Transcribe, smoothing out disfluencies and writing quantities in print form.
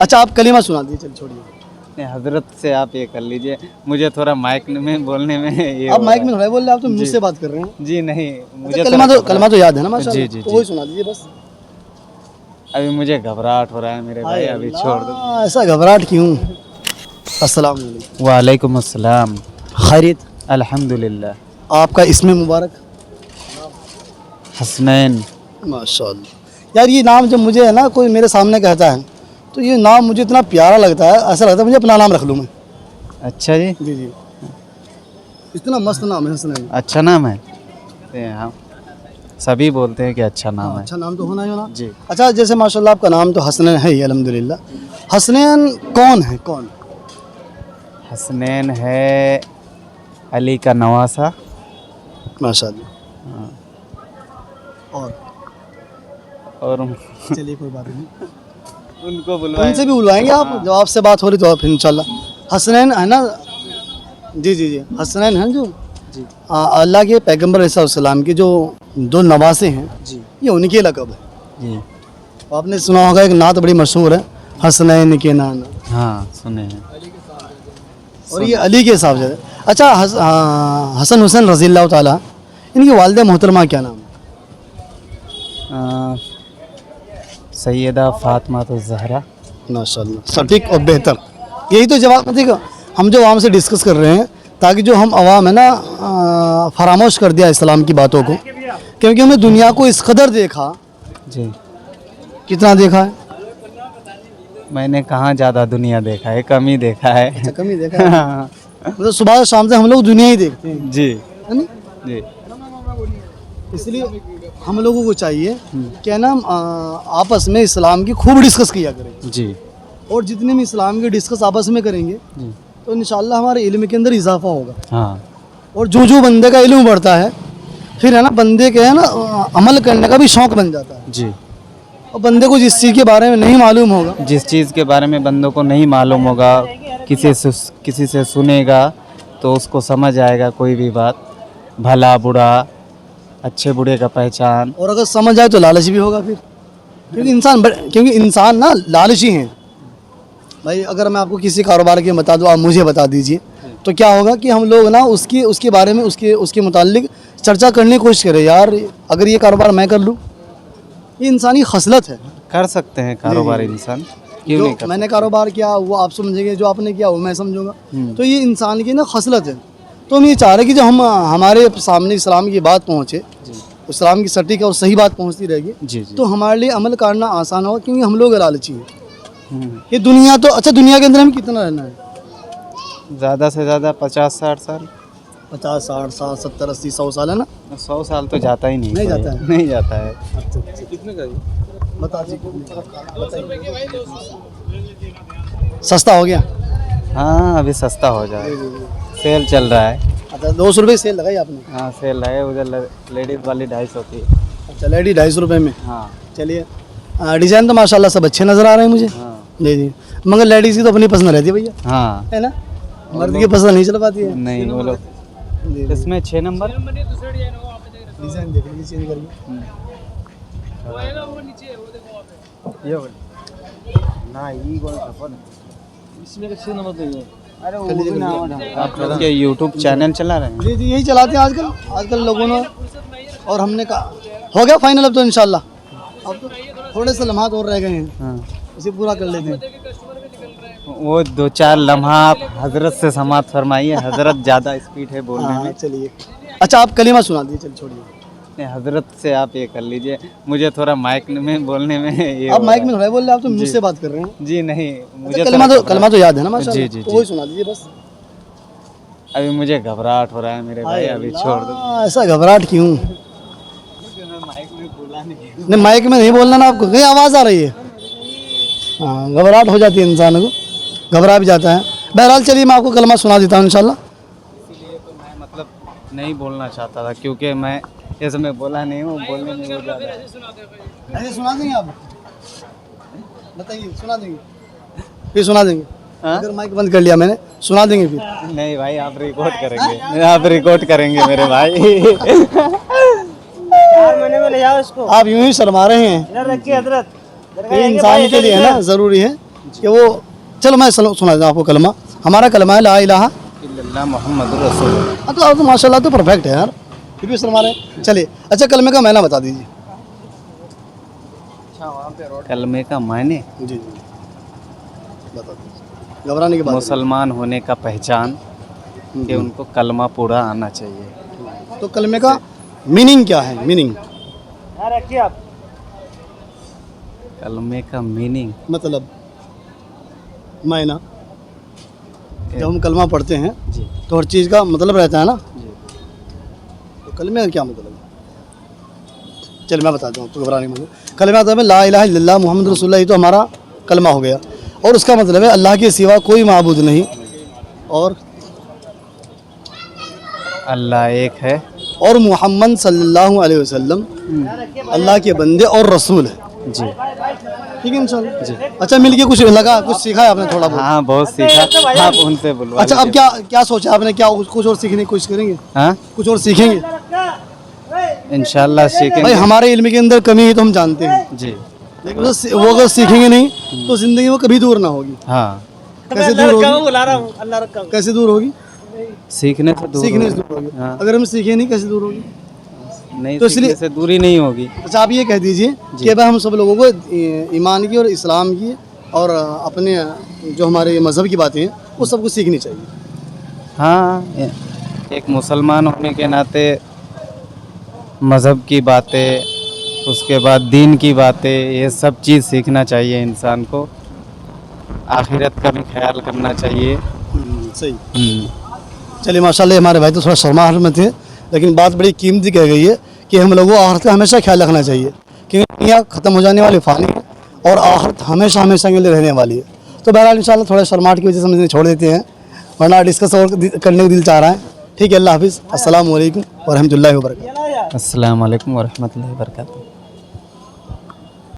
अच्छा आप कलीमा सुना दीजिए, चल छोड़िए। नहीं, हजरत से आप ये कर लीजिए, मुझे थोड़ा माइक में बोलने में ये आप हो माइक रहा में थोड़ा बोल रहे, आप तो जी। मुझसे बात कर रहे हैं। जी नहीं, मुझे अच्छा, थोड़ा कलमा तो याद है ना जी माशाल्लाह, जी तो जी। वही सुना दीजिए बस। अभी मुझे घबराहट हो रहा है मेरे भाई, अभी छोड़ दो। ऐसा घबराहट क्यों? अस्सलाम वालेकुम। वालेकुम अस्सलाम। खैरियत? अल्हम्दुलिल्लाह। आपका इसमें मुबारक? हसनैन। माशाल्लाह। यार ये नाम जब मुझे है ना कोई मेरे सामने कहता है तो ये नाम मुझे इतना प्यारा लगता है, ऐसा लगता है मुझे अपना नाम रख लूँ मैं। अच्छा जी, जी जी, इतना मस्त नाम है हसनैन। अच्छा नाम है। हम सभी बोलते हैं कि अच्छा नाम है। अच्छा नाम तो होना ही होना जी। अच्छा, जैसे माशाल्लाह आपका नाम तो हसनैन है ही अल्हम्दुलिल्लाह। हसनैन कौन है, कौन? हसनैन है अली का नवासा। माशाल्लाह। और और चलिए कोई बात नहीं, उनको बुलवाएं। उनसे भी बुलवाएंगे आप, जब आपसे बात हो रही तो फिर इंशाल्लाह। हसनैन है ना? जी जी जी, हसनैन है जो जी अल्लाह के पैगंबर अलैहिस्सलाम के जो दो नवासे हैं, जी ये उनके लक़ब है। जी। आपने सुना होगा एक नात बड़ी मशहूर है, हसनैन के नाना, हाँ सुने हैं। और ये अली के हिसाब से है। अच्छा हसन हुसैन रज़ी अल्लाह ताला, इनकी वालिदा मोहतरमा क्या नाम है? सैयदा फातिमा तो ज़हरा। माशाल्लाह, सटीक और बेहतर। यही तो जवाब, देखो हम जो आवाम से डिस्कस कर रहे हैं ताकि जो हम आवाम है ना फरामोश कर दिया इस्लाम की बातों को, क्योंकि हमने दुनिया को इस कदर देखा। जी। कितना देखा है? मैंने कहाँ ज़्यादा दुनिया देखा है, कम ही देखा है। अच्छा, कम ही देखा है। मतलब सुबह से शाम से हम लोग दुनिया ही देखते हैं, जी है ना? जी। इसलिए हम लोगों को चाहिए कि ना आपस में इस्लाम की खूब डिस्कस किया करें, जी और जितने भी इस्लाम की डिस्कस आपस में करेंगे जी। तो इंशाल्लाह हमारे इल्म के अंदर इजाफा होगा। हाँ और जो बंदे का इल्म बढ़ता है फिर है ना बंदे के है ना अमल करने का भी शौक़ बन जाता है। जी। और बंदे को जिस चीज़ के बारे में नहीं मालूम होगा, जिस चीज़ के बारे में बंदों को नहीं मालूम होगा, किसी से सुनेगा तो उसको समझ आएगा कोई भी बात, भला बुरा, अच्छे बुरे का पहचान। और अगर समझ आए तो लालच भी होगा फिर, क्योंकि इंसान ना लालची हैं भाई। अगर मैं आपको किसी कारोबार के बता दूँ, आप मुझे बता दीजिए, तो क्या होगा कि हम लोग ना उसके बारे में उसके मुतालिक चर्चा करने की कोशिश करें। यार अगर ये कारोबार मैं कर लूँ, ये इंसानी खसलत है। कर सकते हैं कारोबार इंसान, क्यों जो नहीं कर मैंने कारोबार किया वो आप समझेंगे, जो आपने किया वो मैं समझूंगा। हम्म। तो ये इंसान की ना खसलत है। तो हम ये चाह रहे हैं कि जो हमारे सामने इस्लाम की बात पहुँचे, इस्लाम की सटीक और सही बात पहुँचती रहेगी, जी जी। तो हमारे लिए अमल करना आसान होगा, क्योंकि हम लोग लालची हैं। हम्म। ये दुनिया तो अच्छा, दुनिया के अंदर हमें कितना रहना है? ज़्यादा से ज़्यादा 50-60 साल। 50 60 60 70 80 100 साल है ना? 100 साल तो जाता ही नहीं। नहीं कोई। जाता है। नहीं जाता है। कितने का? बता दीजिए। सस्ता हो गया? हाँ अभी सस्ता हो जाए, सेल चल रहा है। अच्छा, 200 रुपये सेल लगाई आपने? हाँ सेल है, उधर लेडीज़ वाली 250 की। अच्छा, लेडी 250 रुपये में। हाँ चलिए, डिज़ाइन तो माशाल्लाह सब अच्छे नज़र आ रहे हैं मुझे। हाँ जी जी, मगर लेडीज़ की तो अपनी पसंद रहती है भैया, हाँ। है ना? मर्द की पसंद नहीं चल पाती है। नहीं वो लोग जी, जी। इसमें 6 नंबर। डिज़ाइन देख लीजिए चेंज करके। ये ना ये कौन सा इसमें 6 नंबर चाहिए। अरे वो भी ना आप लोग के यूट्यूब चैनल चला रहे हैं? जी जी, यही चलाते हैं आजकल लोगों ने। और हमने कहा हो गया फाइनल अब तो इंशाल्लाह। अब तो थोड़े से लम्हात और रह गए हैं, हाँ। इसे पूरा कर लेते हैं। वो 2-4 लम्हा आप हजरत से समाप्त फरमाइए, हजरत ज़्यादा स्पीड है बोलने हाँ में। चलिए, अच्छा आप कलीमा सुना दीजिए, चल छोड़िए। नहीं, हजरत से आप ये कर लीजिए, मुझे थोड़ा माइक में बोलने में ये आप हो माइक रहा में थोड़ा बोल रहे, आप तो मुझसे बात कर रहे हैं। है। जी नहीं, मुझे अच्छा, थोड़ा कलमा तो याद है ना माशाल्लाह, जी जी तो जी। वही सुना दीजिए बस। अभी मुझे घबराहट हो रहा है मेरे भाई, अभी छोड़ दो। ऐसा घबराहट क्यों? माइक में बोला नहीं। नहीं, माइक में नहीं बोलना ना आपको, कहीं आवाज़ आ रही है। हाँ, घबराहट हो जाती है इंसान को, घबरा भी जाता है। बहरहाल चलिए, मैं आपको कलमा सुना देता हूँ इंशाल्लाह। इसीलिए तो मैं मतलब नहीं बोलना चाहता था, क्योंकि मैं इसमें बोला नहीं हूँ, बोलने में वो ज़्यादा। ऐसे सुना देंगे आप? बताइए, सुना देंगे? फिर सुना देंगे? हाँ? अगर माइक बंद कर लिया मैंने, सुना देंगे फिर? नहीं भाई, आप रिकॉर्ड करेंगे, आप रिकॉर्ड करेंगे मेरे भाई। 4 महीने में ले जाओ इसको, आप यूं ही शर्मा रहे हैं। इधर रखिए हजरत। ये इंसान के लिए है ना ज़रूरी है कि वो, चलो मैं सुना देता हूँ आपको कलमा। हमारा कलमा है ला इलाहा, इल्लल्लाह मुहम्मदुर रसूलुल्लाह। हाँ तो आप तो माशाल्लाह तो परफेक्ट है यार, फिर भी शर्मा रहे हैं। चलिए अच्छा, कलमे का मायना बता दीजिए। कलमे का मायने जी जी बता दीजिए, घबराने की बात नहीं। मुसलमान होने का पहचान कि उनको कलमा पूरा आना चाहिए। तो कलमे का मीनिंग क्या है? मीनिंग कलमे का मीनिंग मतलब मायना, जब हम कलमा पढ़ते हैं जी तो हर चीज़ का मतलब रहता है ना, जी तो कलमे का क्या मतलब है? चलिए मैं बताता हूँ आपको, घबराने की मतलब कलमा मतलब है ला इलाहा इल्लल्लाह मुहम्मद रसूलुल्लाह, ये तो हमारा कलमा हो गया। और उसका मतलब है अल्लाह के सिवा कोई माबूद नहीं, और अल्लाह एक है। मोहम्मद सल्लल्लाहु अलैहि वसल्लम अल्लाह के बंदे और रसूल है। जी ठीक है इंशाल्लाह जी। अच्छा, मिलके कुछ लगा, कुछ सीखा है आपने थोड़ा बहुत? हाँ बहुत सीखा, आप उनसे बुलवा अच्छा, अब लीजिए। क्या क्या सोचा आपने, क्या कुछ और सीखने की कोशिश करेंगे? हाँ कुछ और सीखेंगे? इंशाल्लाह भाई सीखेंगे। हमारे इल्म के अंदर कमी है तो हम जानते हैं, जी लेकिन वो अगर सीखेंगे नहीं तो जिंदगी वो कभी दूर ना होगी। हाँ, कैसे दूर होगी? कैसे दूर होगी? सीखने से दूर सीखने से होगी। दूर होगी। हाँ, अगर हम सीखे नहीं कैसे दूर होगी? नहीं तो तो इसलिए- सीखने से दूरी नहीं होगी। अच्छा, आप ये कह दीजिए कि भाई हम सब लोगों को ईमान की और इस्लाम की और अपने जो हमारे मज़हब की बातें हैं वो सबको सीखनी चाहिए। हाँ, एक मुसलमान होने के नाते मज़हब की बातें, उसके बाद दीन की बातें, ये सब चीज़ सीखना चाहिए इंसान को। आखिरत का भी ख्याल करना चाहिए। सही। चलिए माशाल्लाह, हमारे भाई तो थोड़ा शर्माहट में थे, लेकिन बात बड़ी कीमती कह गई है कि हम लोगों को आखिरत का हमेशा ख्याल रखना चाहिए, क्योंकि दुनिया ख़त्म हो जाने वाली फ़ानी है और आखिरत हमेशा हमेशा के लिए रहने वाली है। तो बहरहाल इंशाल्लाह थोड़ा शर्माहट की वजह से हम इन्हें छोड़ देते हैं, वरना डिस्कस और करने का दिल चाह रहा है। ठीक है, अल्लाह हाफिज़, अस्सलामु अलैकुम व रहमतुल्लाहि व बरकातहू। अस्सलाम वालेकुम व रहमतुल्लाहि व बरकातहू।